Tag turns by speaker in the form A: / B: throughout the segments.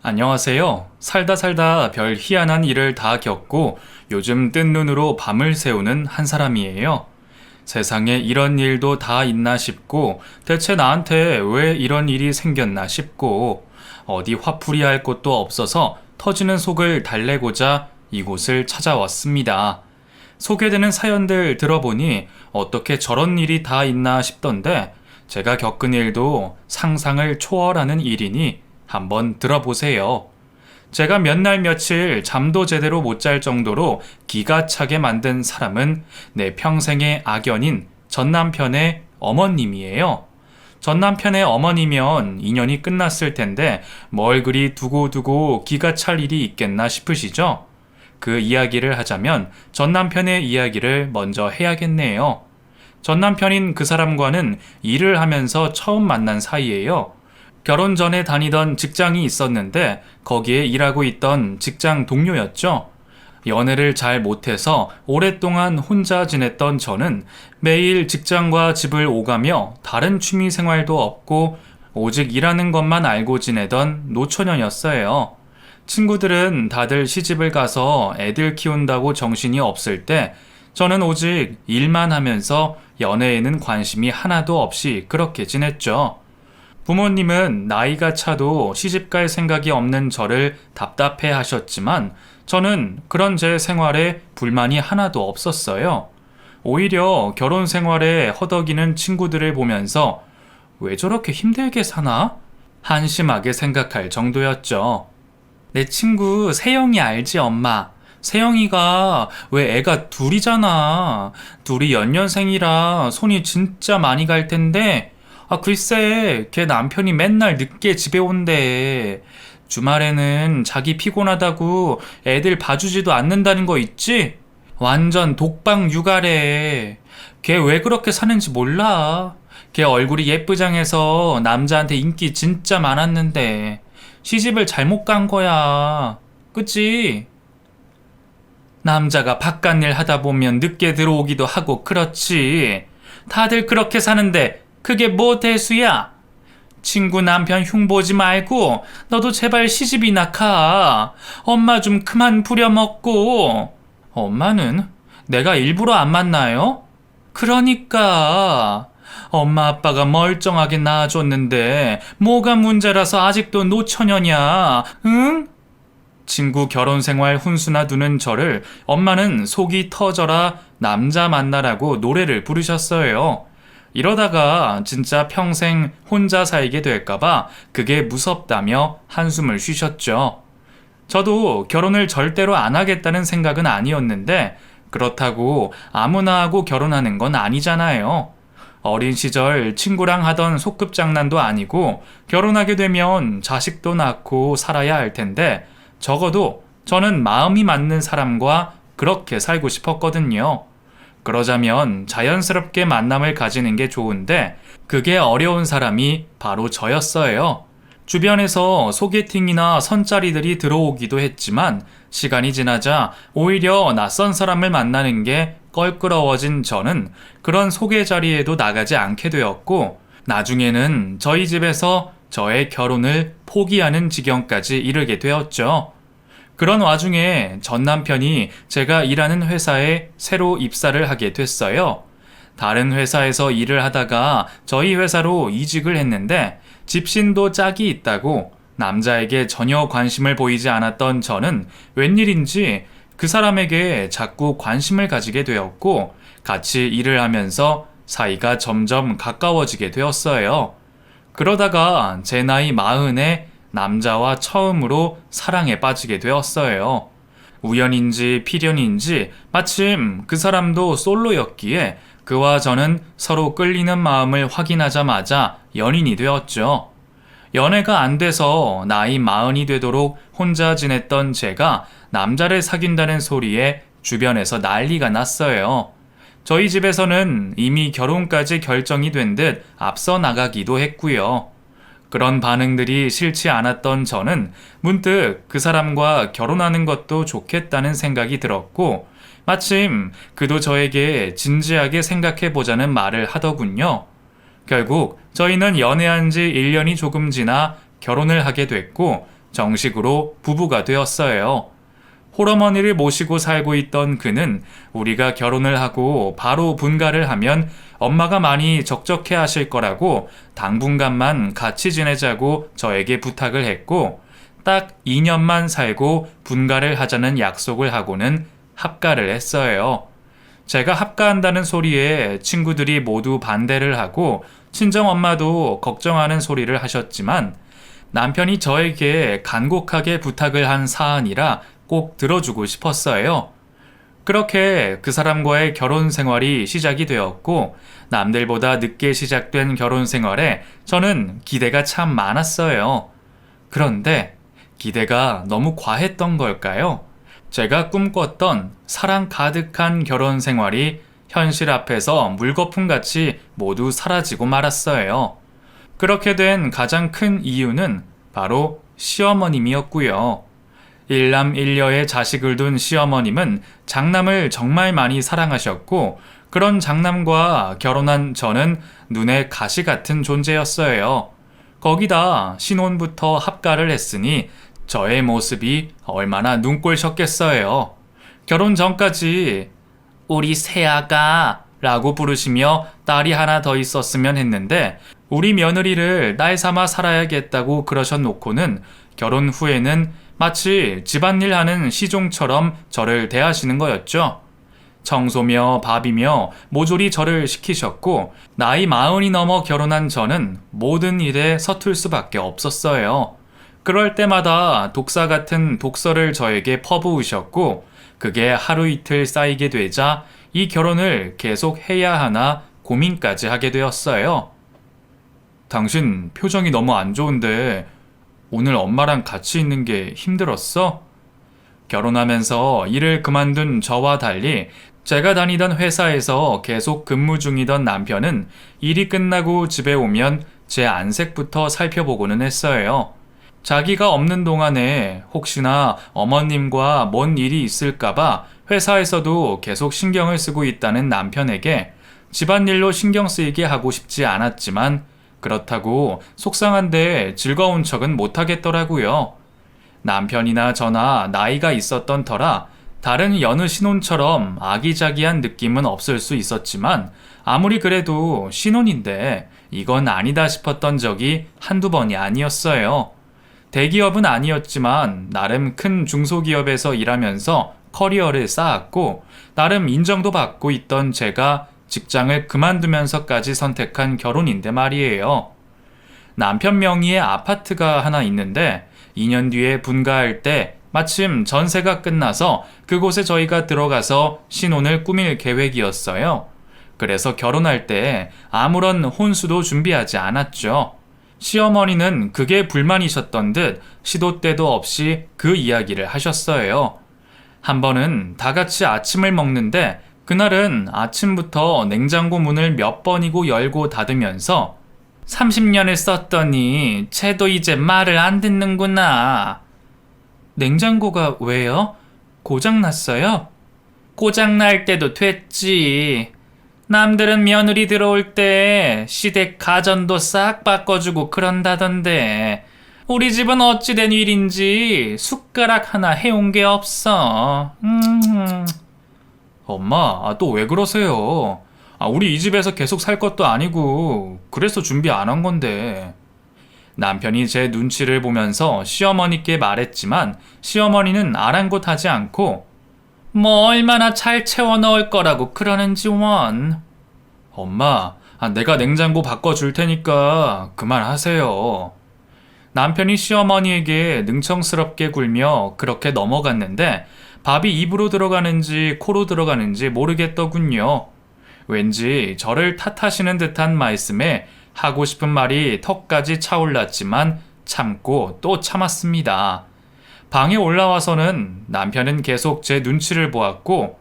A: 안녕하세요. 살다 살다 별 희한한 일을 다 겪고 요즘 뜬 눈으로 밤을 새우는 한 사람이에요. 세상에 이런 일도 다 있나 싶고 대체 나한테 왜 이런 일이 생겼나 싶고 어디 화풀이할 곳도 없어서 터지는 속을 달래고자 이곳을 찾아왔습니다. 소개되는 사연들 들어보니 어떻게 저런 일이 다 있나 싶던데 제가 겪은 일도 상상을 초월하는 일이니 한번 들어보세요. 제가 몇 날 며칠 잠도 제대로 못 잘 정도로 기가 차게 만든 사람은 내 평생의 악연인 전 남편의 어머님이에요. 전 남편의 어머니면 인연이 끝났을 텐데 뭘 그리 두고두고 기가 찰 일이 있겠나 싶으시죠? 그 이야기를 하자면 전 남편의 이야기를 먼저 해야겠네요. 전 남편인 그 사람과는 일을 하면서 처음 만난 사이예요. 결혼 전에 다니던 직장이 있었는데 거기에 일하고 있던 직장 동료였죠. 연애를 잘 못해서 오랫동안 혼자 지냈던 저는 매일 직장과 집을 오가며 다른 취미 생활도 없고 오직 일하는 것만 알고 지내던 노처녀였어요. 친구들은 다들 시집을 가서 애들 키운다고 정신이 없을 때 저는 오직 일만 하면서 연애에는 관심이 하나도 없이 그렇게 지냈죠. 부모님은 나이가 차도 시집갈 생각이 없는 저를 답답해 하셨지만 저는 그런 제 생활에 불만이 하나도 없었어요. 오히려 결혼 생활에 허덕이는 친구들을 보면서 왜 저렇게 힘들게 사나? 한심하게 생각할 정도였죠. 내 친구 세영이 알지, 엄마? 세영이가 왜 애가 둘이잖아. 둘이 연년생이라 손이 진짜 많이 갈 텐데 글쎄, 걔 남편이 맨날 늦게 집에 온대. 주말에는 자기 피곤하다고 애들 봐주지도 않는다는 거 있지? 완전 독방 육아래. 걔 왜 그렇게 사는지 몰라. 걔 얼굴이 예쁘장해서 남자한테 인기 진짜 많았는데 시집을 잘못 간 거야. 그치? 남자가 바깥일 하다 보면 늦게 들어오기도 하고 그렇지. 다들 그렇게 사는데 그게 뭐 대수야? 친구 남편 흉보지 말고 너도 제발 시집이나 가. 엄마 좀 그만 부려먹고. 엄마는? 내가 일부러 안 만나요? 그러니까 엄마 아빠가 멀쩡하게 낳아줬는데 뭐가 문제라서 아직도 노처녀냐? 응? 친구 결혼 생활 훈수나 두는 저를 엄마는 속이 터져라 남자 만나라고 노래를 부르셨어요. 이러다가 진짜 평생 혼자 살게 될까봐 그게 무섭다며 한숨을 쉬셨죠. 저도 결혼을 절대로 안 하겠다는 생각은 아니었는데 그렇다고 아무나 하고 결혼하는 건 아니잖아요. 어린 시절 친구랑 하던 소꿉장난도 아니고 결혼하게 되면 자식도 낳고 살아야 할 텐데 적어도 저는 마음이 맞는 사람과 그렇게 살고 싶었거든요. 그러자면 자연스럽게 만남을 가지는 게 좋은데 그게 어려운 사람이 바로 저였어요. 주변에서 소개팅이나 선짜리들이 들어오기도 했지만 시간이 지나자 오히려 낯선 사람을 만나는 게 껄끄러워진 저는 그런 소개 자리에도 나가지 않게 되었고 나중에는 저희 집에서 저의 결혼을 포기하는 지경까지 이르게 되었죠. 그런 와중에 전 남편이 제가 일하는 회사에 새로 입사를 하게 됐어요. 다른 회사에서 일을 하다가 저희 회사로 이직을 했는데 집신도 짝이 있다고 남자에게 전혀 관심을 보이지 않았던 저는 웬일인지 그 사람에게 자꾸 관심을 가지게 되었고 같이 일을 하면서 사이가 점점 가까워지게 되었어요. 그러다가 제 나이 40에 남자와 처음으로 사랑에 빠지게 되었어요. 우연인지 필연인지 마침 그 사람도 솔로였기에 그와 저는 서로 끌리는 마음을 확인하자마자 연인이 되었죠. 연애가 안 돼서 나이 40이 되도록 혼자 지냈던 제가 남자를 사귄다는 소리에 주변에서 난리가 났어요. 저희 집에서는 이미 결혼까지 결정이 된 듯 앞서 나가기도 했고요. 그런 반응들이 싫지 않았던 저는 문득 그 사람과 결혼하는 것도 좋겠다는 생각이 들었고 마침 그도 저에게 진지하게 생각해보자는 말을 하더군요. 결국 저희는 연애한 지 1년이 조금 지나 결혼을 하게 됐고 정식으로 부부가 되었어요. 홀어머니를 모시고 살고 있던 그는 우리가 결혼을 하고 바로 분가를 하면 엄마가 많이 적적해 하실 거라고 당분간만 같이 지내자고 저에게 부탁을 했고, 딱 2년만 살고 분가를 하자는 약속을 하고는 합가를 했어요. 제가 합가한다는 소리에 친구들이 모두 반대를 하고 친정엄마도 걱정하는 소리를 하셨지만, 남편이 저에게 간곡하게 부탁을 한 사안이라 꼭 들어주고 싶었어요. 그렇게 그 사람과의 결혼 생활이 시작이 되었고, 남들보다 늦게 시작된 결혼 생활에 저는 기대가 참 많았어요. 그런데 기대가 너무 과했던 걸까요? 제가 꿈꿨던 사랑 가득한 결혼 생활이 현실 앞에서 물거품같이 모두 사라지고 말았어요. 그렇게 된 가장 큰 이유는 바로 시어머님이었고요. 일남일녀의 자식을 둔 시어머님은 장남을 정말 많이 사랑하셨고, 그런 장남과 결혼한 저는 눈에 가시 같은 존재였어요. 거기다 신혼부터 합가를 했으니 저의 모습이 얼마나 눈꼴셨겠어요. 결혼 전까지 우리 새아가 라고 부르시며 딸이 하나 더 있었으면 했는데, 우리 며느리를 딸 삼아 살아야겠다고 그러셔놓고는 결혼 후에는 마치 집안일 하는 시종처럼 저를 대하시는 거였죠. 청소며 밥이며 모조리 저를 시키셨고, 나이 40이 넘어 결혼한 저는 모든 일에 서툴 수밖에 없었어요. 그럴 때마다 독사 같은 독서를 저에게 퍼부으셨고, 그게 하루 이틀 쌓이게 되자 이 결혼을 계속 해야 하나 고민까지 하게 되었어요. 당신 표정이 너무 안 좋은데 오늘 엄마랑 같이 있는 게 힘들었어? 결혼하면서 일을 그만둔 저와 달리 제가 다니던 회사에서 계속 근무 중이던 남편은 일이 끝나고 집에 오면 제 안색부터 살펴보고는 했어요. 자기가 없는 동안에 혹시나 어머님과 뭔 일이 있을까봐 회사에서도 계속 신경을 쓰고 있다는 남편에게 집안일로 신경 쓰이게 하고 싶지 않았지만, 그렇다고 속상한데 즐거운 척은 못하겠더라고요. 남편이나 저나 나이가 있었던 터라 다른 여느 신혼처럼 아기자기한 느낌은 없을 수 있었지만, 아무리 그래도 신혼인데 이건 아니다 싶었던 적이 한두 번이 아니었어요. 대기업은 아니었지만 나름 큰 중소기업에서 일하면서 커리어를 쌓았고 나름 인정도 받고 있던 제가 직장을 그만두면서까지 선택한 결혼인데 말이에요. 남편 명의의 아파트가 하나 있는데 2년 뒤에 분가할 때 마침 전세가 끝나서 그곳에 저희가 들어가서 신혼을 꾸밀 계획이었어요. 그래서 결혼할 때 아무런 혼수도 준비하지 않았죠. 시어머니는 그게 불만이셨던 듯 시도 때도 없이 그 이야기를 하셨어요. 한 번은 다 같이 아침을 먹는데 그날은 아침부터 냉장고 문을 몇 번이고 열고 닫으면서 30년을 썼더니 쟤도 이제 말을 안 듣는구나. 냉장고가 왜요? 고장났어요? 고장날 때도 됐지. 남들은 며느리 들어올 때 시댁 가전도 싹 바꿔주고 그런다던데 우리 집은 어찌된 일인지 숟가락 하나 해온 게 없어. 엄마, 또 왜 그러세요? 우리 이 집에서 계속 살 것도 아니고 그래서 준비 안 한 건데. 남편이 제 눈치를 보면서 시어머니께 말했지만 시어머니는 아랑곳하지 않고 뭐 얼마나 잘 채워 넣을 거라고 그러는지 원. 엄마, 내가 냉장고 바꿔줄 테니까 그만하세요. 남편이 시어머니에게 능청스럽게 굴며 그렇게 넘어갔는데 밥이 입으로 들어가는지 코로 들어가는지 모르겠더군요. 왠지 저를 탓하시는 듯한 말씀에 하고 싶은 말이 턱까지 차올랐지만 참고 또 참았습니다. 방에 올라와서는 남편은 계속 제 눈치를 보았고,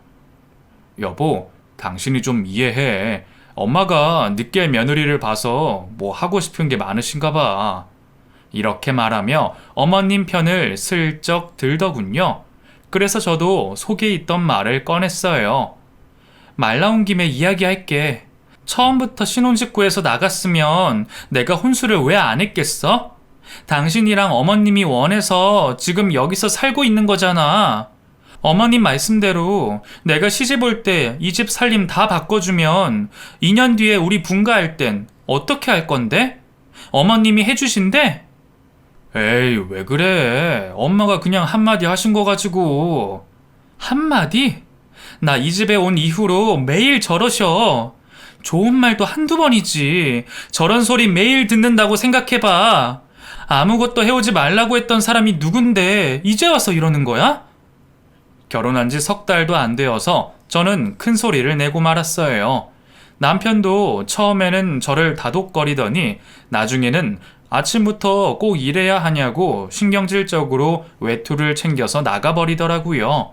A: 여보, 당신이 좀 이해해. 엄마가 늦게 며느리를 봐서 뭐 하고 싶은 게 많으신가 봐. 이렇게 말하며 어머님 편을 슬쩍 들더군요. 그래서 저도 속에 있던 말을 꺼냈어요. 말 나온 김에 이야기할게. 처음부터 신혼집구에서 나갔으면 내가 혼수를 왜 안 했겠어? 당신이랑 어머님이 원해서 지금 여기서 살고 있는 거잖아. 어머님 말씀대로 내가 시집 올 때 이 집 살림 다 바꿔주면 2년 뒤에 우리 분가할 땐 어떻게 할 건데? 어머님이 해주신대? 에이, 왜 그래? 엄마가 그냥 한마디 하신 거 가지고. 한마디? 나 이 집에 온 이후로 매일 저러셔. 좋은 말도 한두 번이지. 저런 소리 매일 듣는다고 생각해봐. 아무것도 해오지 말라고 했던 사람이 누군데 이제 와서 이러는 거야? 결혼한 지 석 달도 안 되어서 저는 큰 소리를 내고 말았어요. 남편도 처음에는 저를 다독거리더니 나중에는 아침부터 꼭 일해야 하냐고 신경질적으로 외투를 챙겨서 나가버리더라고요.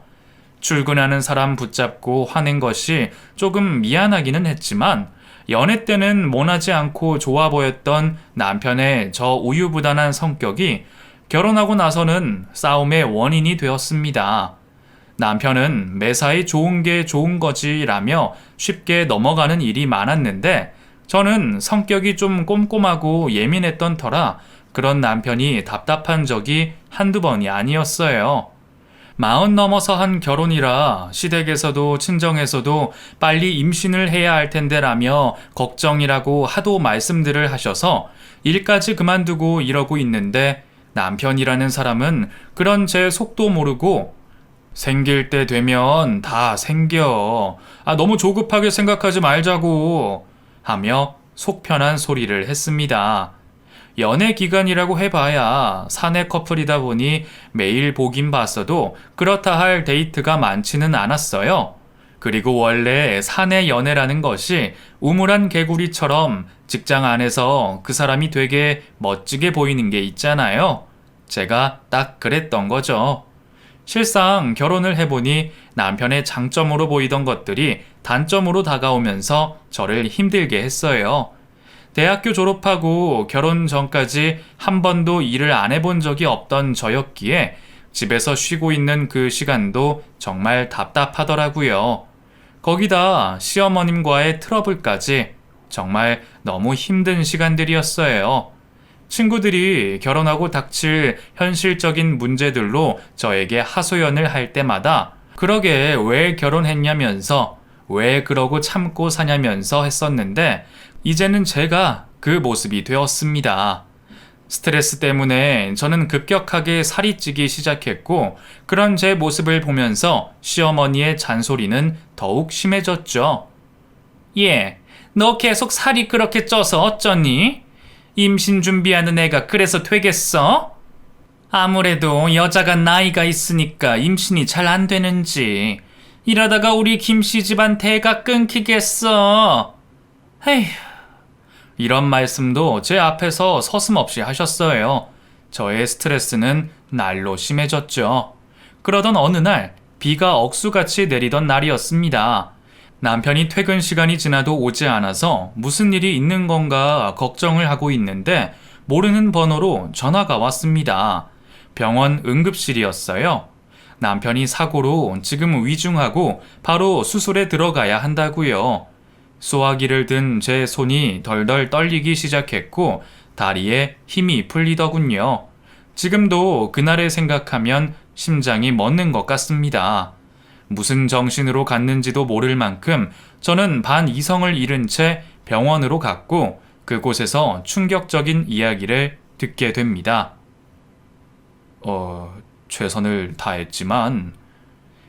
A: 출근하는 사람 붙잡고 화낸 것이 조금 미안하기는 했지만 연애 때는 모나지 않고 좋아 보였던 남편의 저 우유부단한 성격이 결혼하고 나서는 싸움의 원인이 되었습니다. 남편은 매사에 좋은 게 좋은 거지라며 쉽게 넘어가는 일이 많았는데 저는 성격이 좀 꼼꼼하고 예민했던 터라 그런 남편이 답답한 적이 한두 번이 아니었어요. 40 넘어서 한 결혼이라 시댁에서도 친정에서도 빨리 임신을 해야 할 텐데라며 걱정이라고 하도 말씀들을 하셔서 일까지 그만두고 이러고 있는데 남편이라는 사람은 그런 제 속도 모르고 생길 때 되면 다 생겨. 너무 조급하게 생각하지 말자고 하며 속편한 소리를 했습니다. 연애 기간이라고 해봐야 사내 커플이다 보니 매일 보긴 봤어도 그렇다 할 데이트가 많지는 않았어요. 그리고 원래 사내 연애라는 것이 우물안 개구리처럼 직장 안에서 그 사람이 되게 멋지게 보이는 게 있잖아요. 제가 딱 그랬던 거죠. 실상 결혼을 해보니 남편의 장점으로 보이던 것들이 단점으로 다가오면서 저를 힘들게 했어요. 대학교 졸업하고 결혼 전까지 한 번도 일을 안 해본 적이 없던 저였기에 집에서 쉬고 있는 그 시간도 정말 답답하더라고요. 거기다 시어머님과의 트러블까지 정말 너무 힘든 시간들이었어요. 친구들이 결혼하고 닥칠 현실적인 문제들로 저에게 하소연을 할 때마다 그러게 왜 결혼했냐면서 왜 그러고 참고 사냐면서 했었는데 이제는 제가 그 모습이 되었습니다. 스트레스 때문에 저는 급격하게 살이 찌기 시작했고 그런 제 모습을 보면서 시어머니의 잔소리는 더욱 심해졌죠. 예, 너 계속 살이 그렇게 쪄서 어쩌니? 임신 준비하는 애가 그래서 되겠어? 아무래도 여자가 나이가 있으니까 임신이 잘 안 되는지. 이러다가 우리 김씨 집안 대가 끊기겠어. 에휴. 이런 말씀도 제 앞에서 서슴없이 하셨어요. 저의 스트레스는 날로 심해졌죠. 그러던 어느 날 비가 억수같이 내리던 날이었습니다. 남편이 퇴근 시간이 지나도 오지 않아서 무슨 일이 있는 건가 걱정을 하고 있는데 모르는 번호로 전화가 왔습니다. 병원 응급실이었어요. 남편이 사고로 지금 위중하고 바로 수술에 들어가야 한다고요. 소화기를 든 제 손이 덜덜 떨리기 시작했고 다리에 힘이 풀리더군요. 지금도 그날을 생각하면 심장이 멎는 것 같습니다. 무슨 정신으로 갔는지도 모를 만큼 저는 반 이성을 잃은 채 병원으로 갔고 그곳에서 충격적인 이야기를 듣게 됩니다. 최선을 다했지만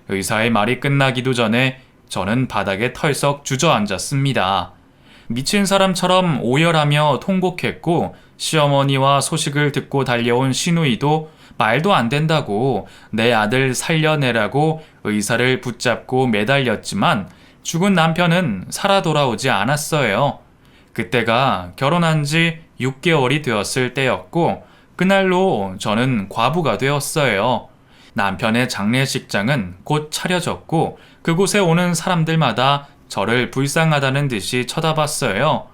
A: 의사의 말이 끝나기도 전에 저는 바닥에 털썩 주저앉았습니다. 미친 사람처럼 오열하며 통곡했고 시어머니와 소식을 듣고 달려온 시누이도 말도 안 된다고 내 아들 살려내라고 의사를 붙잡고 매달렸지만 죽은 남편은 살아 돌아오지 않았어요. 그때가 결혼한 지 6개월이 되었을 때였고 그날로 저는 과부가 되었어요. 남편의 장례식장은 곧 차려졌고 그곳에 오는 사람들마다 저를 불쌍하다는 듯이 쳐다봤어요.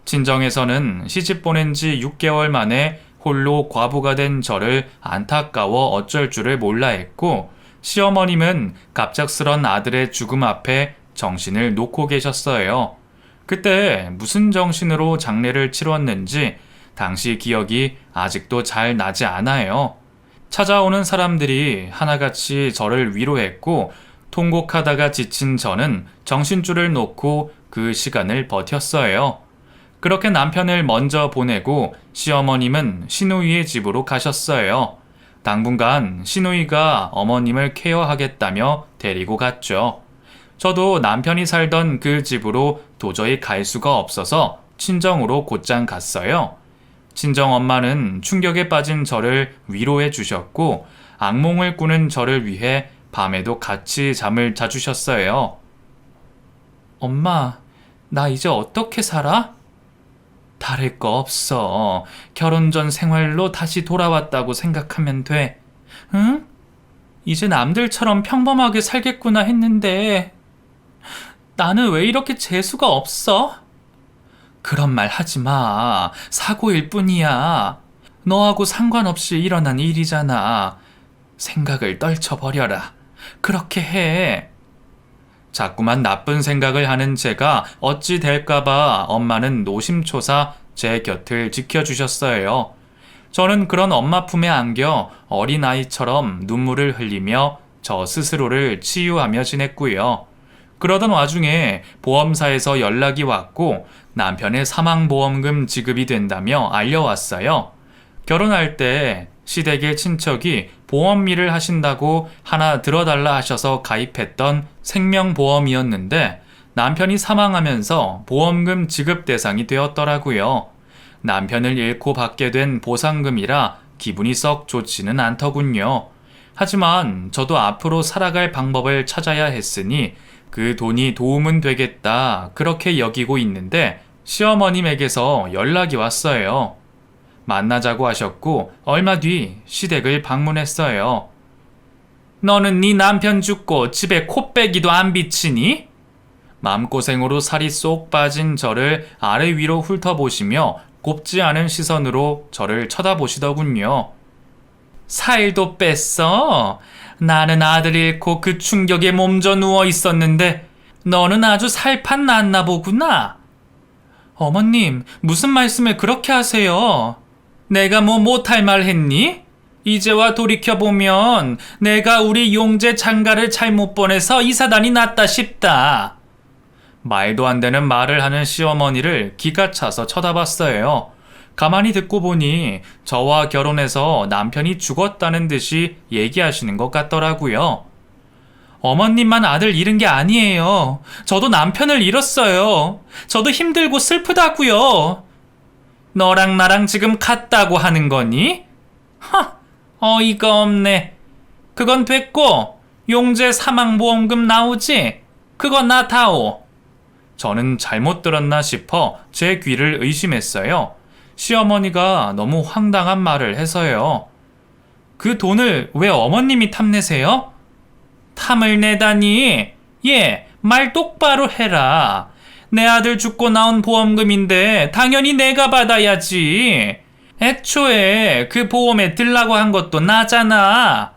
A: 친정에서는 시집 보낸 지 6개월 만에 홀로 과부가 된 저를 안타까워 어쩔 줄을 몰라 했고 시어머님은 갑작스런 아들의 죽음 앞에 정신을 놓고 계셨어요. 그때 무슨 정신으로 장례를 치렀는지 당시 기억이 아직도 잘 나지 않아요. 찾아오는 사람들이 하나같이 저를 위로했고 통곡하다가 지친 저는 정신줄을 놓고 그 시간을 버텼어요. 그렇게 남편을 먼저 보내고 시어머님은 시누이의 집으로 가셨어요. 당분간 시누이가 어머님을 케어하겠다며 데리고 갔죠. 저도 남편이 살던 그 집으로 도저히 갈 수가 없어서 친정으로 곧장 갔어요. 친정 엄마는 충격에 빠진 저를 위로해 주셨고 악몽을 꾸는 저를 위해 밤에도 같이 잠을 자주셨어요. 엄마, 나 이제 어떻게 살아? 다를 거 없어. 결혼 전 생활로 다시 돌아왔다고 생각하면 돼. 응? 이제 남들처럼 평범하게 살겠구나 했는데 나는 왜 이렇게 재수가 없어? 그런 말 하지 마. 사고일 뿐이야. 너하고 상관없이 일어난 일이잖아. 생각을 떨쳐버려라. 그렇게 해. 자꾸만 나쁜 생각을 하는 제가 어찌 될까봐 엄마는 노심초사 제 곁을 지켜주셨어요. 저는 그런 엄마 품에 안겨 어린아이처럼 눈물을 흘리며 저 스스로를 치유하며 지냈고요. 그러던 와중에 보험사에서 연락이 왔고 남편의 사망보험금 지급이 된다며 알려왔어요. 결혼할 때 시댁의 친척이 보험일을 하신다고 하나 들어달라 하셔서 가입했던 생명보험이었는데 남편이 사망하면서 보험금 지급 대상이 되었더라고요. 남편을 잃고 받게 된 보상금이라 기분이 썩 좋지는 않더군요. 하지만 저도 앞으로 살아갈 방법을 찾아야 했으니 그 돈이 도움은 되겠다 그렇게 여기고 있는데 시어머님에게서 연락이 왔어요. 만나자고 하셨고 얼마 뒤 시댁을 방문했어요. 너는 네 남편 죽고 집에 코빼기도 안 비치니? 마음고생으로 살이 쏙 빠진 저를 아래 위로 훑어보시며 곱지 않은 시선으로 저를 쳐다보시더군요. 살도 뺐어? 나는 아들 잃고 그 충격에 몸져 누워 있었는데 너는 아주 살판 났나 보구나. 어머님, 무슨 말씀을 그렇게 하세요? 내가 뭐 못할 말 했니? 이제와 돌이켜보면 내가 우리 용재 장가를 잘못 보내서 이 사단이 났다 싶다. 말도 안 되는 말을 하는 시어머니를 기가 차서 쳐다봤어요. 가만히 듣고 보니 저와 결혼해서 남편이 죽었다는 듯이 얘기하시는 것 같더라고요. 어머님만 아들 잃은 게 아니에요. 저도 남편을 잃었어요. 저도 힘들고 슬프다고요. 너랑 나랑 지금 같다고 하는 거니? 어이가 없네. 그건 됐고 용재 사망보험금 나오지? 그거 나 다오. 저는 잘못 들었나 싶어 제 귀를 의심했어요. 시어머니가 너무 황당한 말을 해서요. 그 돈을 왜 어머님이 탐내세요? 탐을 내다니. 예, 말 똑바로 해라. 내 아들 죽고 나온 보험금인데 당연히 내가 받아야지. 애초에 그 보험에 들라고 한 것도 나잖아.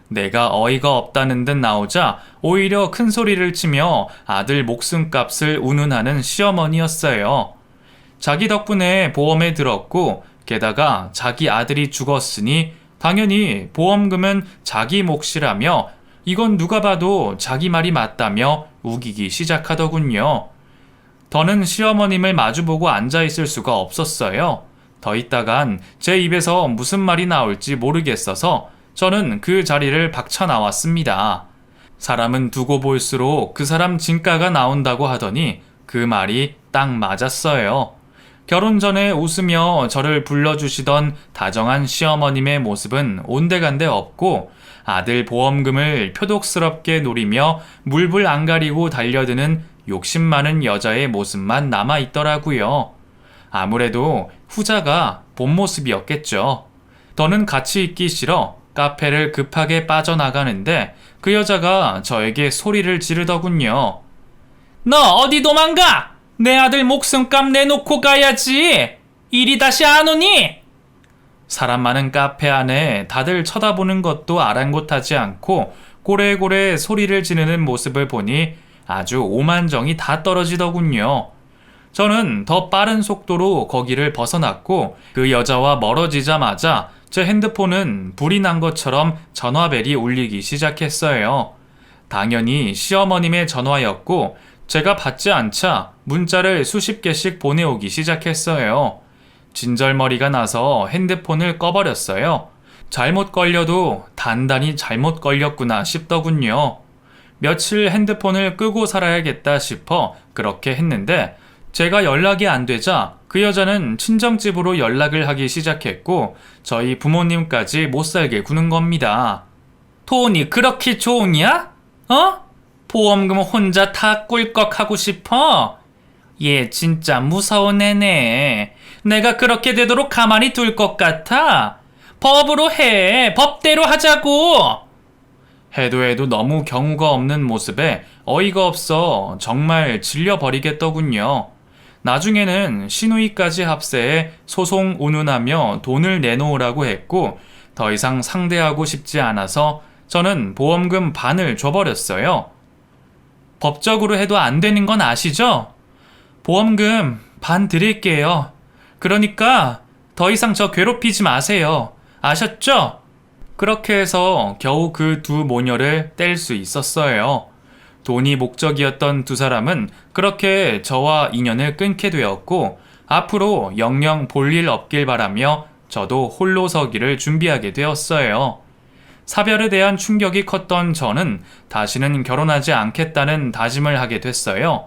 A: 내가 어이가 없다는 듯 나오자 오히려 큰 소리를 치며 아들 목숨값을 운운하는 시어머니였어요. 자기 덕분에 보험에 들었고 게다가 자기 아들이 죽었으니 당연히 보험금은 자기 몫이라며 이건 누가 봐도 자기 말이 맞다며 우기기 시작하더군요. 더는 시어머님을 마주보고 앉아있을 수가 없었어요. 더 있다간 제 입에서 무슨 말이 나올지 모르겠어서 저는 그 자리를 박차 나왔습니다. 사람은 두고 볼수록 그 사람 진가가 나온다고 하더니 그 말이 딱 맞았어요. 결혼 전에 웃으며 저를 불러주시던 다정한 시어머님의 모습은 온데간데 없고 아들 보험금을 표독스럽게 노리며 물불 안 가리고 달려드는 욕심 많은 여자의 모습만 남아있더라고요. 아무래도 후자가 본 모습이었겠죠. 더는 같이 있기 싫어 카페를 급하게 빠져나가는데 그 여자가 저에게 소리를 지르더군요. 너 어디 도망가? 내 아들 목숨값 내놓고 가야지. 이리 다시 안 오니? 사람 많은 카페 안에 다들 쳐다보는 것도 아랑곳하지 않고 고래고래 소리를 지르는 모습을 보니 아주 오만정이 다 떨어지더군요. 저는 더 빠른 속도로 거기를 벗어났고 그 여자와 멀어지자마자 제 핸드폰은 불이 난 것처럼 전화벨이 울리기 시작했어요. 당연히 시어머님의 전화였고 제가 받지 않자 문자를 수십 개씩 보내오기 시작했어요. 진절머리가 나서 핸드폰을 꺼버렸어요. 잘못 걸려도 단단히 잘못 걸렸구나 싶더군요. 며칠 핸드폰을 끄고 살아야겠다 싶어 그렇게 했는데 제가 연락이 안 되자 그 여자는 친정집으로 연락을 하기 시작했고 저희 부모님까지 못 살게 구는 겁니다. 돈이 그렇게 좋으냐? 보험금 혼자 다 꿀꺽하고 싶어? 얘 진짜 무서운 애네. 내가 그렇게 되도록 가만히 둘 것 같아? 법으로 해. 법대로 하자고. 해도 너무 경우가 없는 모습에 어이가 없어 정말 질려버리겠더군요. 나중에는 시누이까지 합세해 소송 운운하며 돈을 내놓으라고 했고 더 이상 상대하고 싶지 않아서 저는 보험금 반을 줘버렸어요. 법적으로 해도 안 되는 건 아시죠? 보험금 반 드릴게요. 그러니까 더 이상 저 괴롭히지 마세요. 아셨죠? 그렇게 해서 겨우 그 두 모녀를 뗄 수 있었어요. 돈이 목적이었던 두 사람은 그렇게 저와 인연을 끊게 되었고 앞으로 영영 볼 일 없길 바라며 저도 홀로 서기를 준비하게 되었어요. 사별에 대한 충격이 컸던 저는 다시는 결혼하지 않겠다는 다짐을 하게 됐어요.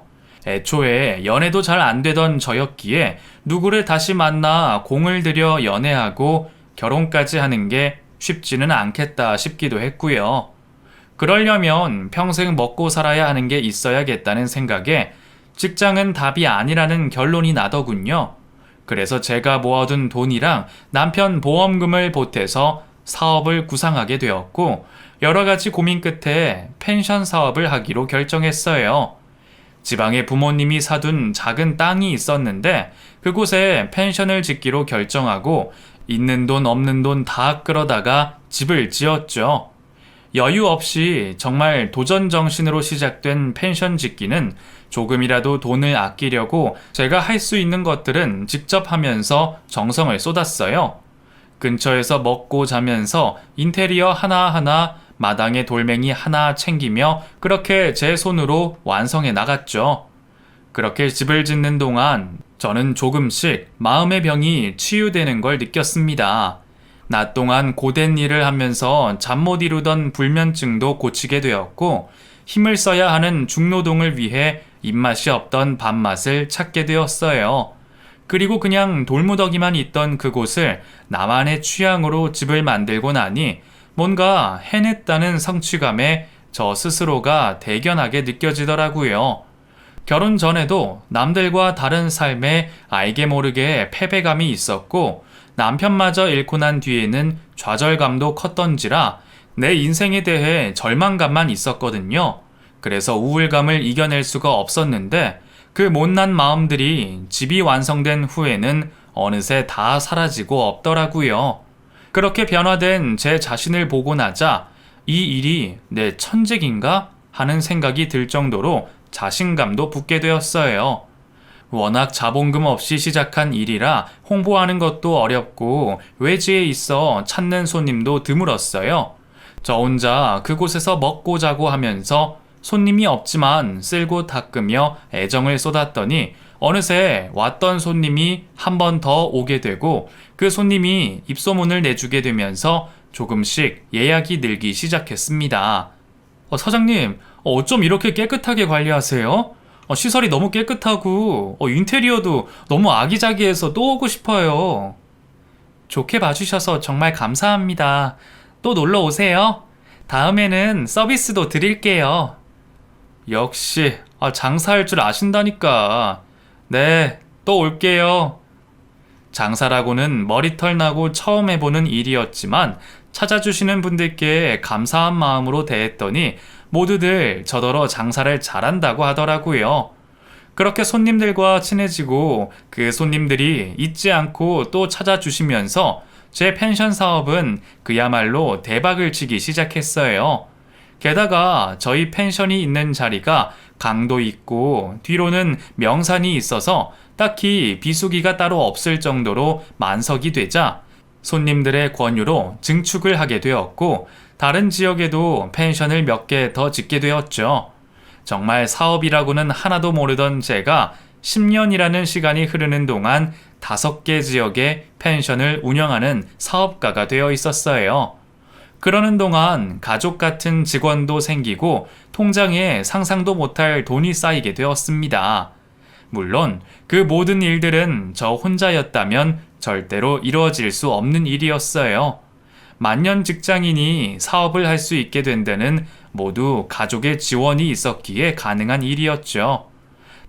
A: 애초에 연애도 잘 안 되던 저였기에 누구를 다시 만나 공을 들여 연애하고 결혼까지 하는 게 쉽지는 않겠다 싶기도 했고요. 그러려면 평생 먹고 살아야 하는 게 있어야겠다는 생각에 직장은 답이 아니라는 결론이 나더군요. 그래서 제가 모아둔 돈이랑 남편 보험금을 보태서 사업을 구상하게 되었고 여러 가지 고민 끝에 펜션 사업을 하기로 결정했어요. 지방에 부모님이 사둔 작은 땅이 있었는데 그곳에 펜션을 짓기로 결정하고 있는 돈 없는 돈 다 끌어다가 집을 지었죠. 여유 없이 정말 도전 정신으로 시작된 펜션 짓기는 조금이라도 돈을 아끼려고 제가 할 수 있는 것들은 직접 하면서 정성을 쏟았어요. 근처에서 먹고 자면서 인테리어 하나하나 마당에 돌멩이 하나 챙기며 그렇게 제 손으로 완성해 나갔죠. 그렇게 집을 짓는 동안 저는 조금씩 마음의 병이 치유되는 걸 느꼈습니다. 낮 동안 고된 일을 하면서 잠 못 이루던 불면증도 고치게 되었고 힘을 써야 하는 중노동을 위해 입맛이 없던 밥맛을 찾게 되었어요. 그리고 그냥 돌무더기만 있던 그곳을 나만의 취향으로 집을 만들고 나니 뭔가 해냈다는 성취감에 저 스스로가 대견하게 느껴지더라고요. 결혼 전에도 남들과 다른 삶에 알게 모르게 패배감이 있었고 남편마저 잃고 난 뒤에는 좌절감도 컸던지라 내 인생에 대해 절망감만 있었거든요. 그래서 우울감을 이겨낼 수가 없었는데 그 못난 마음들이 집이 완성된 후에는 어느새 다 사라지고 없더라고요. 그렇게 변화된 제 자신을 보고 나자 이 일이 내 천직인가 하는 생각이 들 정도로 자신감도 붙게 되었어요. 워낙 자본금 없이 시작한 일이라 홍보하는 것도 어렵고 외지에 있어 찾는 손님도 드물었어요. 저 혼자 그곳에서 먹고 자고 하면서 손님이 없지만 쓸고 닦으며 애정을 쏟았더니 어느새 왔던 손님이 한 번 더 오게 되고 그 손님이 입소문을 내주게 되면서 조금씩 예약이 늘기 시작했습니다. 사장님, 어쩜 이렇게 깨끗하게 관리하세요? 시설이 너무 깨끗하고 인테리어도 너무 아기자기해서 또 오고 싶어요. 좋게 봐주셔서 정말 감사합니다. 또 놀러 오세요. 다음에는 서비스도 드릴게요. 역시 장사할 줄 아신다니까. 네, 또 올게요. 장사라고는 머리털 나고 처음 해보는 일이었지만 찾아주시는 분들께 감사한 마음으로 대했더니 모두들 저더러 장사를 잘한다고 하더라고요. 그렇게 손님들과 친해지고 그 손님들이 잊지 않고 또 찾아주시면서 제 펜션 사업은 그야말로 대박을 치기 시작했어요. 게다가 저희 펜션이 있는 자리가 강도 있고 뒤로는 명산이 있어서 딱히 비수기가 따로 없을 정도로 만석이 되자 손님들의 권유로 증축을 하게 되었고 다른 지역에도 펜션을 몇 개 더 짓게 되었죠. 정말 사업이라고는 하나도 모르던 제가 10년이라는 시간이 흐르는 동안 5개 지역에 펜션을 운영하는 사업가가 되어 있었어요. 그러는 동안 가족 같은 직원도 생기고 통장에 상상도 못할 돈이 쌓이게 되었습니다. 물론 그 모든 일들은 저 혼자였다면 절대로 이루어질 수 없는 일이었어요. 만년 직장인이 사업을 할 수 있게 된 데는 모두 가족의 지원이 있었기에 가능한 일이었죠.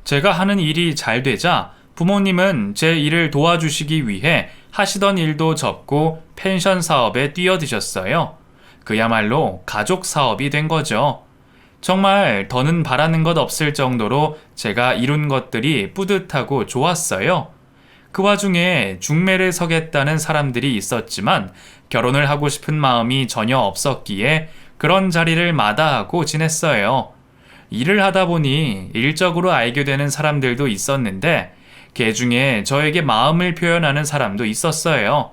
A: 제가 하는 일이 잘 되자 부모님은 제 일을 도와주시기 위해 하시던 일도 접고 펜션 사업에 뛰어드셨어요. 그야말로 가족 사업이 된 거죠. 정말 더는 바라는 것 없을 정도로 제가 이룬 것들이 뿌듯하고 좋았어요. 그 와중에 중매를 서겠다는 사람들이 있었지만 결혼을 하고 싶은 마음이 전혀 없었기에 그런 자리를 마다하고 지냈어요. 일을 하다 보니 일적으로 알게 되는 사람들도 있었는데 그 중에 저에게 마음을 표현하는 사람도 있었어요.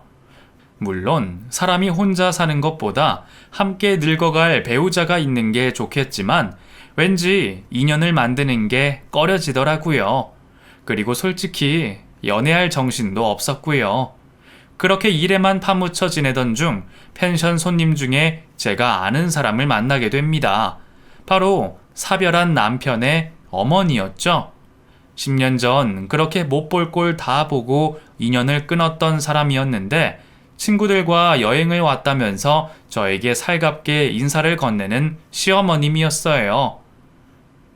A: 물론 사람이 혼자 사는 것보다 함께 늙어갈 배우자가 있는 게 좋겠지만 왠지 인연을 만드는 게 꺼려지더라고요. 그리고 솔직히 연애할 정신도 없었고요. 그렇게 일에만 파묻혀 지내던 중 펜션 손님 중에 제가 아는 사람을 만나게 됩니다. 바로 사별한 남편의 어머니였죠. 10년 전 그렇게 못 볼 꼴 다 보고 인연을 끊었던 사람이었는데 친구들과 여행을 왔다면서 저에게 살갑게 인사를 건네는 시어머님이었어요.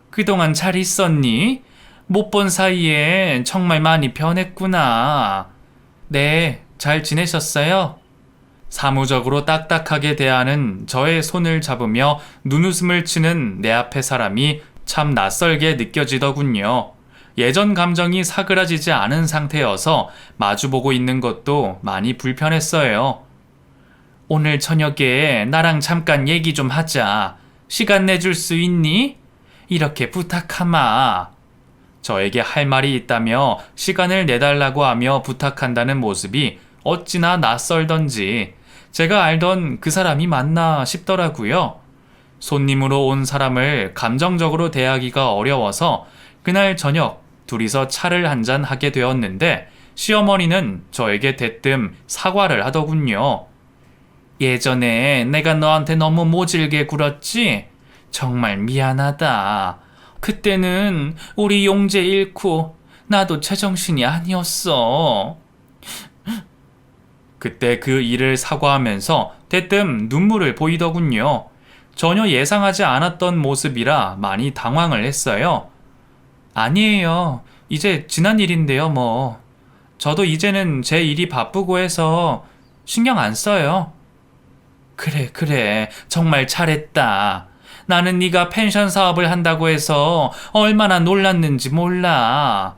A: 그동안 잘 있었니? 못 본 사이에 정말 많이 변했구나. 네, 잘 지내셨어요? 사무적으로 딱딱하게 대하는 저의 손을 잡으며 눈웃음을 치는 내 앞의 사람이 참 낯설게 느껴지더군요. 예전 감정이 사그라지지 않은 상태여서 마주보고 있는 것도 많이 불편했어요. 오늘 저녁에 나랑 잠깐 얘기 좀 하자. 시간 내줄 수 있니? 이렇게 부탁하마. 저에게 할 말이 있다며 시간을 내달라고 하며 부탁한다는 모습이 어찌나 낯설던지 제가 알던 그 사람이 맞나 싶더라고요. 손님으로 온 사람을 감정적으로 대하기가 어려워서 그날 저녁 둘이서 차를 한잔 하게 되었는데 시어머니는 저에게 대뜸 사과를 하더군요. 예전에 내가 너한테 너무 모질게 굴었지? 정말 미안하다. 그때는 우리 용재 잃고 나도 제정신이 아니었어. 그때 그 일을 사과하면서 대뜸 눈물을 보이더군요. 전혀 예상하지 않았던 모습이라 많이 당황을 했어요. 아니에요. 이제 지난 일인데요, 뭐. 저도 이제는 제 일이 바쁘고 해서 신경 안 써요. 그래. 정말 잘했다. 나는 네가 펜션 사업을 한다고 해서 얼마나 놀랐는지 몰라.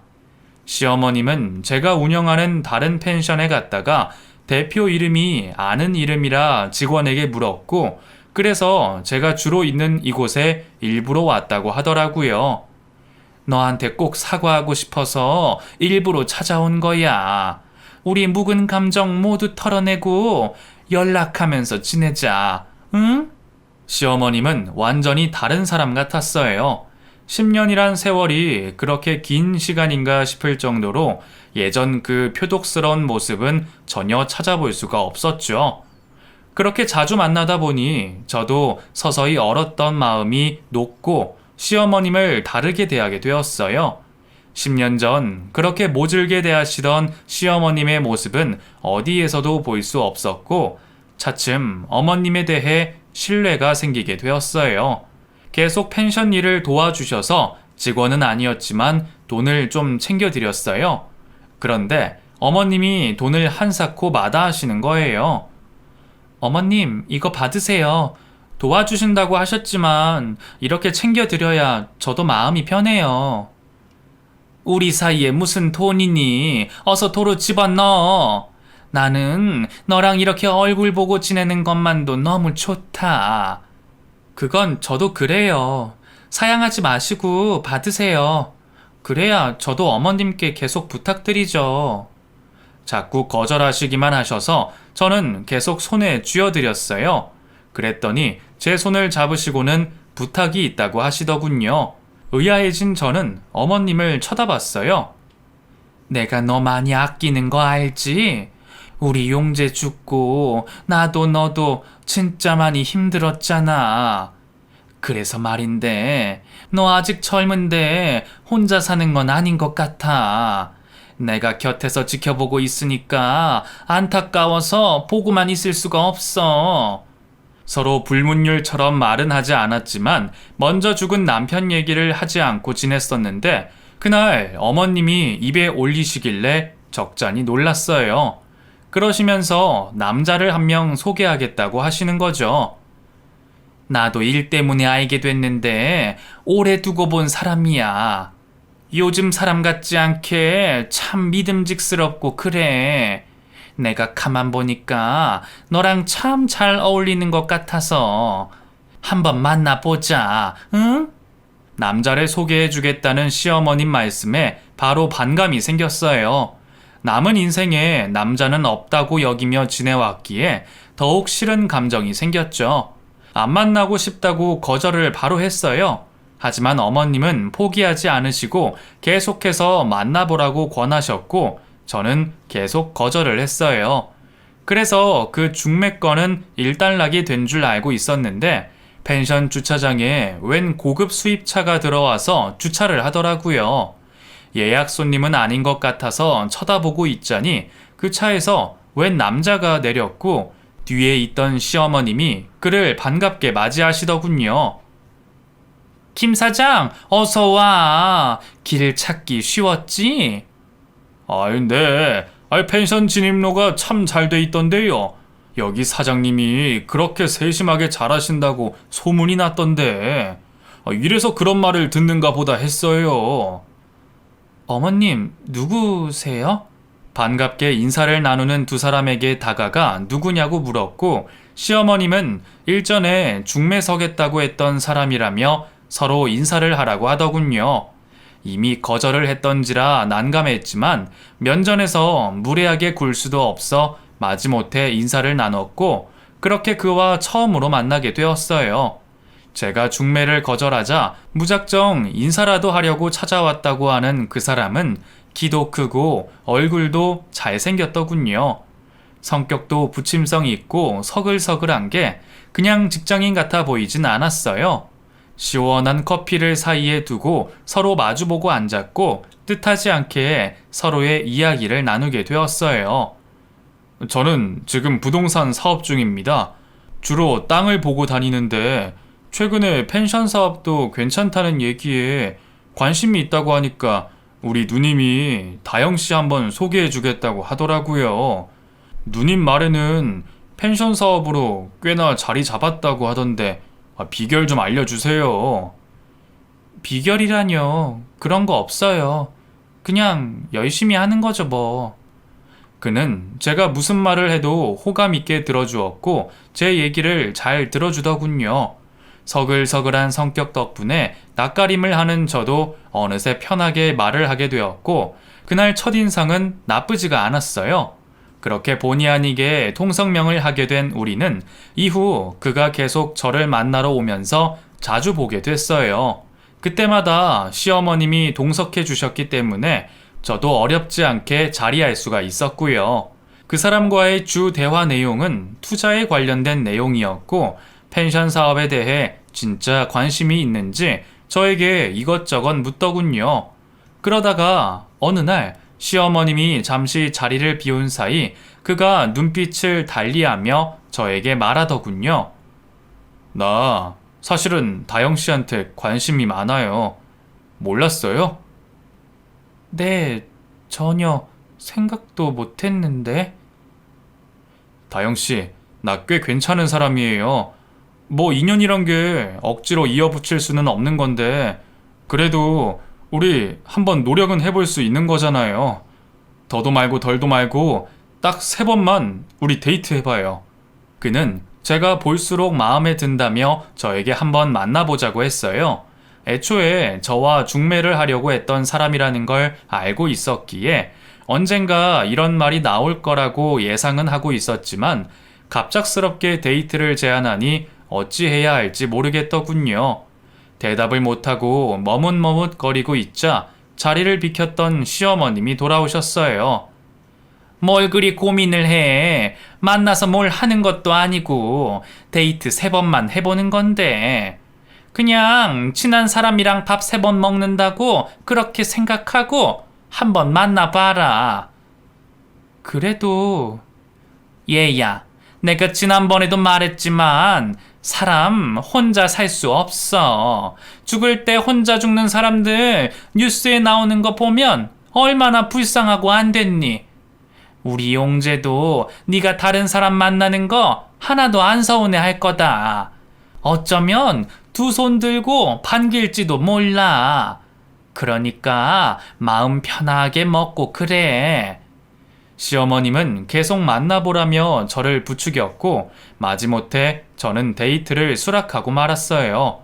A: 시어머님은 제가 운영하는 다른 펜션에 갔다가 대표 이름이 아는 이름이라 직원에게 물었고 그래서 제가 주로 있는 이곳에 일부러 왔다고 하더라고요. 너한테 꼭 사과하고 싶어서 일부러 찾아온 거야. 우리 묵은 감정 모두 털어내고 연락하면서 지내자. 응? 시어머님은 완전히 다른 사람 같았어요. 10년이란 세월이 그렇게 긴 시간인가 싶을 정도로 예전 그 표독스러운 모습은 전혀 찾아볼 수가 없었죠. 그렇게 자주 만나다 보니 저도 서서히 얼었던 마음이 녹고 시어머님을 다르게 대하게 되었어요. 10년 전 그렇게 모질게 대하시던 시어머님의 모습은 어디에서도 볼 수 없었고 차츰 어머님에 대해 신뢰가 생기게 되었어요. 계속 펜션 일을 도와주셔서 직원은 아니었지만 돈을 좀 챙겨드렸어요. 그런데 어머님이 돈을 한사코 마다하시는 거예요. 어머님, 이거 받으세요. 도와주신다고 하셨지만 이렇게 챙겨드려야 저도 마음이 편해요. 우리 사이에 무슨 돈이니? 어서 도로 집어넣어. 나는 너랑 이렇게 얼굴 보고 지내는 것만도 너무 좋다. 그건 저도 그래요. 사양하지 마시고 받으세요. 그래야 저도 어머님께 계속 부탁드리죠. 자꾸 거절하시기만 하셔서 저는 계속 손에 쥐어드렸어요. 그랬더니 제 손을 잡으시고는 부탁이 있다고 하시더군요. 의아해진 저는 어머님을 쳐다봤어요. 내가 너 많이 아끼는 거 알지? 우리 용재 죽고 나도 너도 진짜 많이 힘들었잖아. 그래서 말인데 너 아직 젊은데 혼자 사는 건 아닌 것 같아. 내가 곁에서 지켜보고 있으니까 안타까워서 보고만 있을 수가 없어. 서로 불문율처럼 말은 하지 않았지만 먼저 죽은 남편 얘기를 하지 않고 지냈었는데 그날 어머님이 입에 올리시길래 적잖이 놀랐어요. 그러시면서 남자를 한 명 소개하겠다고 하시는 거죠. 나도 일 때문에 알게 됐는데 오래 두고 본 사람이야. 요즘 사람 같지 않게 참 믿음직스럽고 그래. 내가 가만 보니까 너랑 참 잘 어울리는 것 같아서 한번 만나보자, 응? 남자를 소개해주겠다는 시어머님 말씀에 바로 반감이 생겼어요. 남은 인생에 남자는 없다고 여기며 지내왔기에 더욱 싫은 감정이 생겼죠. 안 만나고 싶다고 거절을 바로 했어요. 하지만 어머님은 포기하지 않으시고 계속해서 만나보라고 권하셨고 저는 계속 거절을 했어요. 그래서 그 중매권은 일단락이 된 줄 알고 있었는데 펜션 주차장에 웬 고급 수입차가 들어와서 주차를 하더라고요. 예약 손님은 아닌 것 같아서 쳐다보고 있자니 그 차에서 웬 남자가 내렸고 뒤에 있던 시어머님이 그를 반갑게 맞이하시더군요. 김 사장, 어서 와. 길 찾기 쉬웠지? 네. 펜션 진입로가 참 잘 돼 있던데요. 여기 사장님이 그렇게 세심하게 잘하신다고 소문이 났던데. 이래서 그런 말을 듣는가 보다 했어요. 어머님, 누구세요? 반갑게 인사를 나누는 두 사람에게 다가가 누구냐고 물었고 시어머님은 일전에 중매 서겠다고 했던 사람이라며 서로 인사를 하라고 하더군요. 이미 거절을 했던지라 난감했지만 면전에서 무례하게 굴 수도 없어 마지못해 인사를 나눴고 그렇게 그와 처음으로 만나게 되었어요. 제가 중매를 거절하자 무작정 인사라도 하려고 찾아왔다고 하는 그 사람은 키도 크고 얼굴도 잘생겼더군요. 성격도 부침성이 있고 서글서글한 게 그냥 직장인 같아 보이진 않았어요. 시원한 커피를 사이에 두고 서로 마주보고 앉았고 뜻하지 않게 서로의 이야기를 나누게 되었어요. 저는 지금 부동산 사업 중입니다. 주로 땅을 보고 다니는데 최근에 펜션 사업도 괜찮다는 얘기에 관심이 있다고 하니까 우리 누님이 다영 씨 한번 소개해 주겠다고 하더라고요. 누님 말에는 펜션 사업으로 꽤나 자리 잡았다고 하던데 비결 좀 알려주세요. 비결이라뇨. 그런 거 없어요. 그냥 열심히 하는 거죠 뭐. 그는 제가 무슨 말을 해도 호감 있게 들어주었고 제 얘기를 잘 들어주더군요. 서글서글한 성격 덕분에 낯가림을 하는 저도 어느새 편하게 말을 하게 되었고 그날 첫인상은 나쁘지가 않았어요. 그렇게 본의 아니게 통성명을 하게 된 우리는 이후 그가 계속 저를 만나러 오면서 자주 보게 됐어요. 그때마다 시어머님이 동석해 주셨기 때문에 저도 어렵지 않게 자리할 수가 있었고요. 그 사람과의 주 대화 내용은 투자에 관련된 내용이었고 펜션 사업에 대해 진짜 관심이 있는지 저에게 이것저것 묻더군요. 그러다가 어느 날 시어머님이 잠시 자리를 비운 사이 그가 눈빛을 달리하며 저에게 말하더군요. 나 사실은 다영 씨한테 관심이 많아요. 몰랐어요? 네, 전혀 생각도 못했는데. 다영 씨, 나 꽤 괜찮은 사람이에요. 뭐 인연이란 게 억지로 이어붙일 수는 없는 건데 그래도 우리 한번 노력은 해볼 수 있는 거잖아요. 더도 말고 덜도 말고 딱 3번만 우리 데이트 해봐요. 그는 제가 볼수록 마음에 든다며 저에게 한번 만나보자고 했어요. 애초에 저와 중매를 하려고 했던 사람이라는 걸 알고 있었기에 언젠가 이런 말이 나올 거라고 예상은 하고 있었지만 갑작스럽게 데이트를 제안하니 어찌해야 할지 모르겠더군요. 대답을 못하고 머뭇머뭇거리고 있자 자리를 비켰던 시어머님이 돌아오셨어요. 뭘 그리 고민을 해. 만나서 뭘 하는 것도 아니고 데이트 3번만 해보는 건데. 그냥 친한 사람이랑 밥 3번 먹는다고 그렇게 생각하고 한번 만나봐라. 그래도 얘야, 내가 지난번에도 말했지만 사람 혼자 살 수 없어. 죽을 때 혼자 죽는 사람들 뉴스에 나오는 거 보면 얼마나 불쌍하고 안 됐니? 우리 용재도 네가 다른 사람 만나는 거 하나도 안 서운해 할 거다. 어쩌면 2손 들고 반길지도 몰라. 그러니까 마음 편하게 먹고 그래. 시어머님은 계속 만나보라며 저를 부추겼고 마지못해 저는 데이트를 수락하고 말았어요.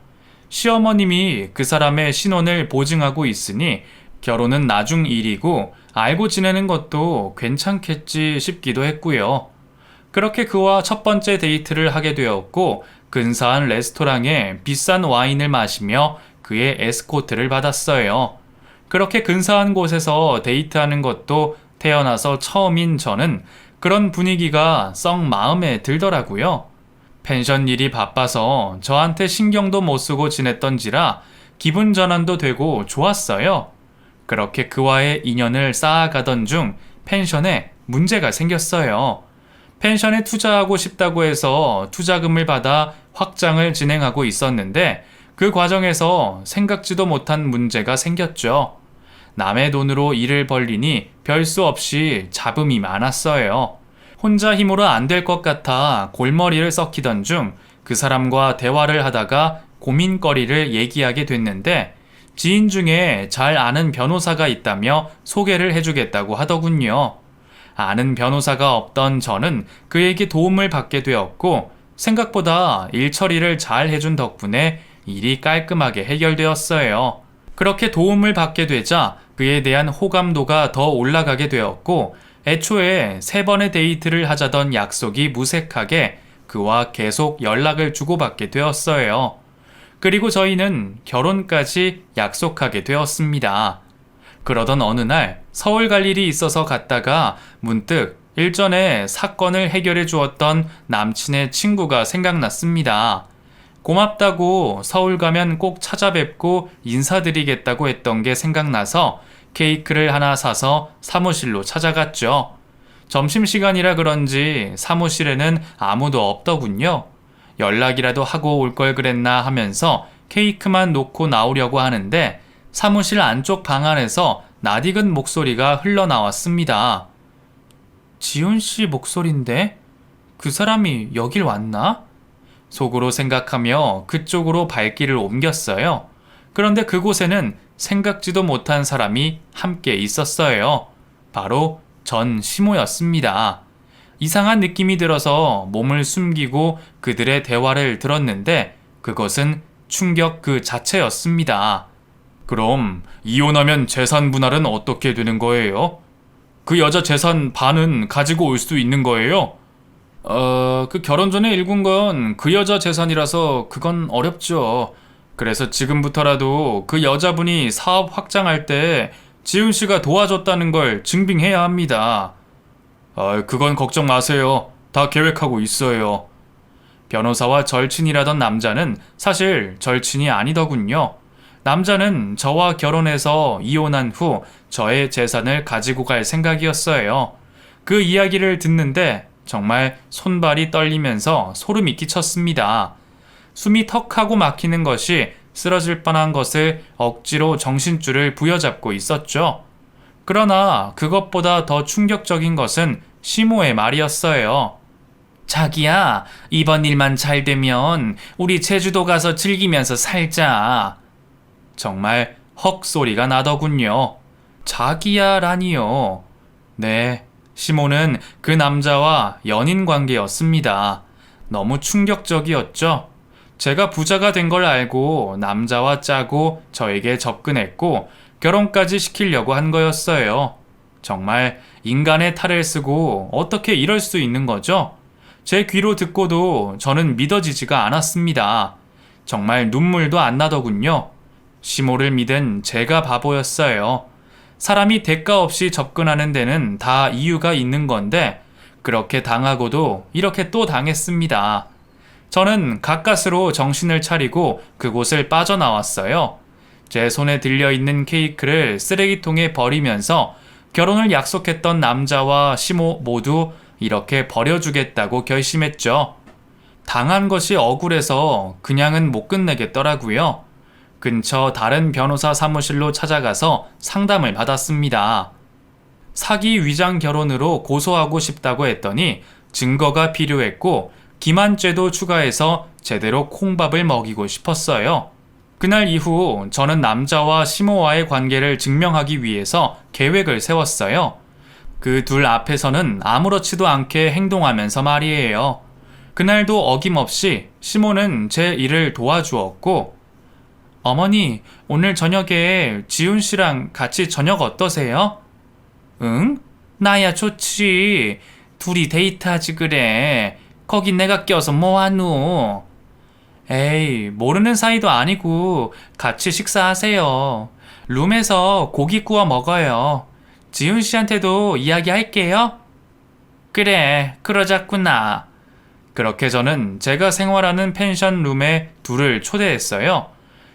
A: 시어머님이 그 사람의 신원을 보증하고 있으니 결혼은 나중 일이고 알고 지내는 것도 괜찮겠지 싶기도 했고요. 그렇게 그와 첫 번째 데이트를 하게 되었고 근사한 레스토랑에 비싼 와인을 마시며 그의 에스코트를 받았어요. 그렇게 근사한 곳에서 데이트하는 것도 태어나서 처음인 저는 그런 분위기가 썩 마음에 들더라고요. 펜션 일이 바빠서 저한테 신경도 못 쓰고 지냈던지라 기분 전환도 되고 좋았어요. 그렇게 그와의 인연을 쌓아가던 중 펜션에 문제가 생겼어요. 펜션에 투자하고 싶다고 해서 투자금을 받아 확장을 진행하고 있었는데 그 과정에서 생각지도 못한 문제가 생겼죠. 남의 돈으로 일을 벌리니 별 수 없이 잡음이 많았어요. 혼자 힘으로 안 될 것 같아 골머리를 썩히던 중 그 사람과 대화를 하다가 고민거리를 얘기하게 됐는데 지인 중에 잘 아는 변호사가 있다며 소개를 해주겠다고 하더군요. 아는 변호사가 없던 저는 그에게 도움을 받게 되었고 생각보다 일 처리를 잘 해준 덕분에 일이 깔끔하게 해결되었어요. 그렇게 도움을 받게 되자 그에 대한 호감도가 더 올라가게 되었고 애초에 3번의 데이트를 하자던 약속이 무색하게 그와 계속 연락을 주고받게 되었어요. 그리고 저희는 결혼까지 약속하게 되었습니다. 그러던 어느 날 서울 갈 일이 있어서 갔다가 문득 일전에 사건을 해결해 주었던 남친의 친구가 생각났습니다. 고맙다고 서울 가면 꼭 찾아뵙고 인사드리겠다고 했던 게 생각나서 케이크를 하나 사서 사무실로 찾아갔죠. 점심시간이라 그런지 사무실에는 아무도 없더군요. 연락이라도 하고 올 걸 그랬나 하면서 케이크만 놓고 나오려고 하는데 사무실 안쪽 방 안에서 낯익은 목소리가 흘러나왔습니다. 지훈 씨 목소리인데? 그 사람이 여길 왔나? 속으로 생각하며 그쪽으로 발길을 옮겼어요. 그런데 그곳에는 생각지도 못한 사람이 함께 있었어요. 바로 전 시모였습니다. 이상한 느낌이 들어서 몸을 숨기고 그들의 대화를 들었는데 그것은 충격 그 자체였습니다. 그럼 이혼하면 재산 분할은 어떻게 되는 거예요? 그 여자 재산 반은 가지고 올 수 있는 거예요? 그 결혼 전에 일군 건 그 여자 재산이라서 그건 어렵죠. 그래서 지금부터라도 그 여자분이 사업 확장할 때 지훈 씨가 도와줬다는 걸 증빙해야 합니다. 그건 걱정 마세요. 다 계획하고 있어요. 변호사와 절친이라던 남자는 사실 절친이 아니더군요. 남자는 저와 결혼해서 이혼한 후 저의 재산을 가지고 갈 생각이었어요. 그 이야기를 듣는데 정말 손발이 떨리면서 소름이 끼쳤습니다. 숨이 턱하고 막히는 것이 쓰러질 뻔한 것을 억지로 정신줄을 부여잡고 있었죠. 그러나 그것보다 더 충격적인 것은 시모의 말이었어요. 자기야, 이번 일만 잘 되면 우리 제주도 가서 즐기면서 살자. 정말 헉 소리가 나더군요. 자기야라니요. 네, 시모는 그 남자와 연인 관계였습니다. 너무 충격적이었죠. 제가 부자가 된 걸 알고 남자와 짜고 저에게 접근했고 결혼까지 시키려고 한 거였어요. 정말 인간의 탈을 쓰고 어떻게 이럴 수 있는 거죠? 제 귀로 듣고도 저는 믿어지지가 않았습니다. 정말 눈물도 안 나더군요. 시모를 믿은 제가 바보였어요. 사람이 대가 없이 접근하는 데는 다 이유가 있는 건데 그렇게 당하고도 이렇게 또 당했습니다. 저는 가까스로 정신을 차리고 그곳을 빠져나왔어요. 제 손에 들려있는 케이크를 쓰레기통에 버리면서 결혼을 약속했던 남자와 시모 모두 이렇게 버려주겠다고 결심했죠. 당한 것이 억울해서 그냥은 못 끝내겠더라고요. 근처 다른 변호사 사무실로 찾아가서 상담을 받았습니다. 사기 위장 결혼으로 고소하고 싶다고 했더니 증거가 필요했고 기만죄도 추가해서 제대로 콩밥을 먹이고 싶었어요. 그날 이후 저는 남자와 시모와의 관계를 증명하기 위해서 계획을 세웠어요. 그 둘 앞에서는 아무렇지도 않게 행동하면서 말이에요. 그날도 어김없이 시모는 제 일을 도와주었고, 어머니, 오늘 저녁에 지훈 씨랑 같이 저녁 어떠세요? 응? 나야 좋지. 둘이 데이트하지 그래. 거기 내가 껴서 뭐하노? 에이, 모르는 사이도 아니고 같이 식사하세요. 룸에서 고기 구워 먹어요. 지훈 씨한테도 이야기할게요. 그래, 그러자꾸나. 그렇게 저는 제가 생활하는 펜션 룸에 둘을 초대했어요.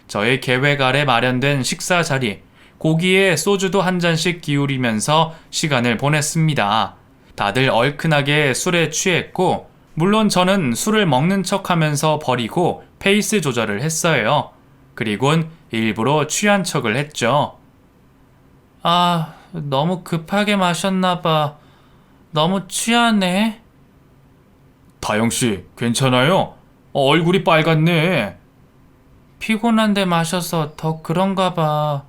A: 저의 계획 아래 마련된 식사 자리, 고기에 소주도 한 잔씩 기울이면서 시간을 보냈습니다. 다들 얼큰하게 술에 취했고, 물론 저는 술을 먹는 척 하면서 버리고 페이스 조절을 했어요. 그리곤 일부러 취한 척을 했죠. 아, 너무 급하게 마셨나봐. 너무 취하네. 다영씨, 괜찮아요? 얼굴이 빨갛네. 피곤한데 마셔서 더 그런가 봐.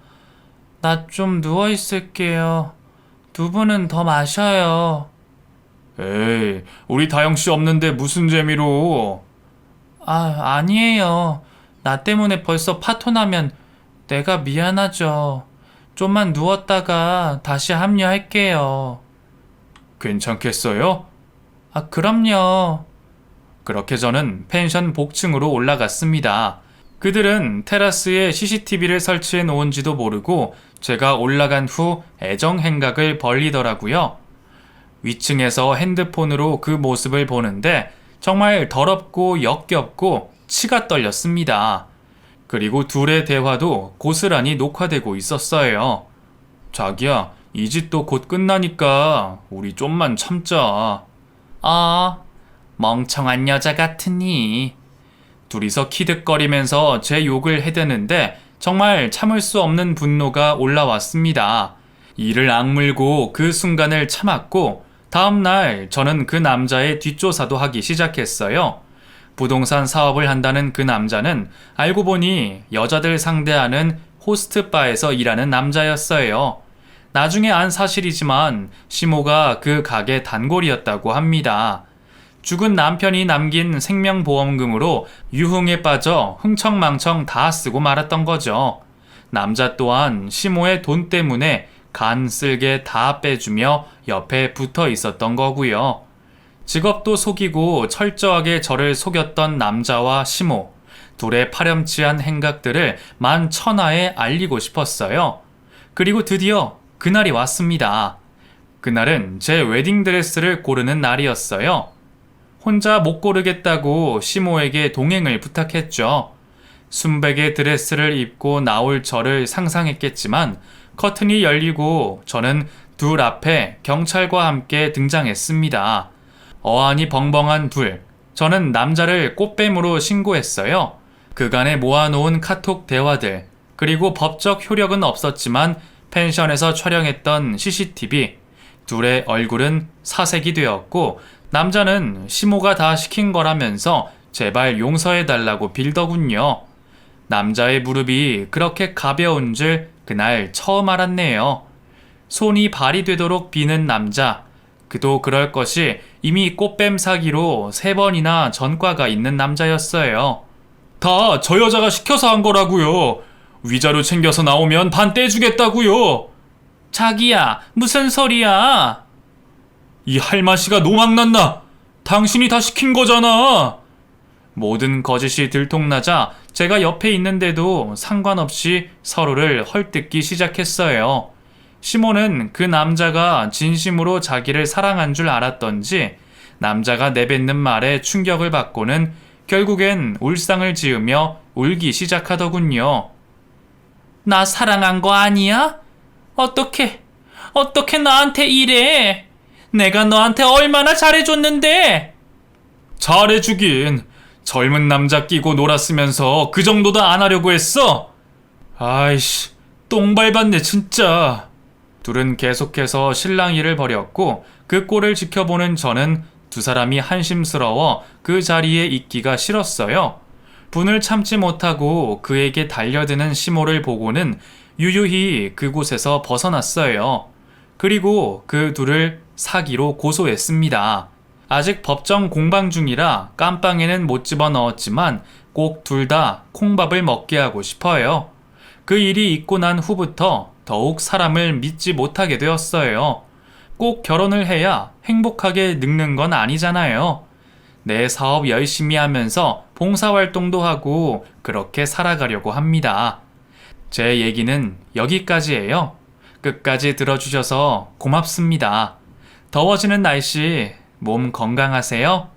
A: 나 좀 누워있을게요. 두 분은 더 마셔요. 에이, 우리 다영씨 없는데 무슨 재미로. 아니에요. 나 때문에 벌써 파토 나면 내가 미안하죠. 좀만 누웠다가 다시 합류할게요. 괜찮겠어요? 그럼요. 그렇게 저는 펜션 복층으로 올라갔습니다. 그들은 테라스에 CCTV를 설치해 놓은지도 모르고 제가 올라간 후 애정 행각을 벌리더라고요. 위층에서 핸드폰으로 그 모습을 보는데 정말 더럽고 역겹고 치가 떨렸습니다. 그리고 둘의 대화도 고스란히 녹화되고 있었어요. 자기야, 이 짓도 곧 끝나니까 우리 좀만 참자. 멍청한 여자 같으니. 둘이서 키득거리면서 제 욕을 해대는데 정말 참을 수 없는 분노가 올라왔습니다. 이를 악물고 그 순간을 참았고 다음날 저는 그 남자의 뒷조사도 하기 시작했어요. 부동산 사업을 한다는 그 남자는 알고 보니 여자들 상대하는 호스트바에서 일하는 남자였어요. 나중에 안 사실이지만 시모가 그 가게 단골이었다고 합니다. 죽은 남편이 남긴 생명보험금으로 유흥에 빠져 흥청망청 다 쓰고 말았던 거죠. 남자 또한 시모의 돈 때문에 간 쓸개 다 빼주며 옆에 붙어 있었던 거고요. 직업도 속이고 철저하게 저를 속였던 남자와 시모, 둘의 파렴치한 행각들을 만천하에 알리고 싶었어요. 그리고 드디어 그날이 왔습니다. 그날은 제 웨딩드레스를 고르는 날이었어요. 혼자 못 고르겠다고 시모에게 동행을 부탁했죠. 순백의 드레스를 입고 나올 저를 상상했겠지만 커튼이 열리고 저는 둘 앞에 경찰과 함께 등장했습니다. 어안이 벙벙한 둘, 저는 남자를 꽃뱀으로 신고했어요. 그간에 모아놓은 카톡 대화들, 그리고 법적 효력은 없었지만 펜션에서 촬영했던 CCTV, 둘의 얼굴은 사색이 되었고 남자는 시모가 다 시킨 거라면서 제발 용서해달라고 빌더군요. 남자의 무릎이 그렇게 가벼운 줄 그날 처음 알았네요. 손이 발이 되도록 비는 남자, 그도 그럴 것이 이미 꽃뱀 사기로 3번이나 전과가 있는 남자였어요. 다 저 여자가 시켜서 한 거라고요. 위자료 챙겨서 나오면 반 떼주겠다고요. 자기야, 무슨 소리야? 이 할마씨가 노망났나? 당신이 다 시킨 거잖아. 모든 거짓이 들통나자 제가 옆에 있는데도 상관없이 서로를 헐뜯기 시작했어요. 시몬은 그 남자가 진심으로 자기를 사랑한 줄 알았던지 남자가 내뱉는 말에 충격을 받고는 결국엔 울상을 지으며 울기 시작하더군요. 나 사랑한 거 아니야? 어떻게 나한테 이래? 내가 너한테 얼마나 잘해줬는데? 잘해주긴. 젊은 남자 끼고 놀았으면서 그 정도도 안 하려고 했어? 아이씨, 똥 밟았네 진짜. 둘은 계속해서 실랑이를 벌였고 그 꼴을 지켜보는 저는 두 사람이 한심스러워 그 자리에 있기가 싫었어요. 분을 참지 못하고 그에게 달려드는 시모를 보고는 유유히 그곳에서 벗어났어요. 그리고 그 둘을 사기로 고소했습니다. 아직 법정 공방 중이라 깜빵에는 못 집어넣었지만 꼭 둘 다 콩밥을 먹게 하고 싶어요. 그 일이 있고 난 후부터 더욱 사람을 믿지 못하게 되었어요. 꼭 결혼을 해야 행복하게 늙는 건 아니잖아요. 내 사업 열심히 하면서 봉사활동도 하고 그렇게 살아가려고 합니다. 제 얘기는 여기까지예요. 끝까지 들어주셔서 고맙습니다. 더워지는 날씨 몸 건강하세요.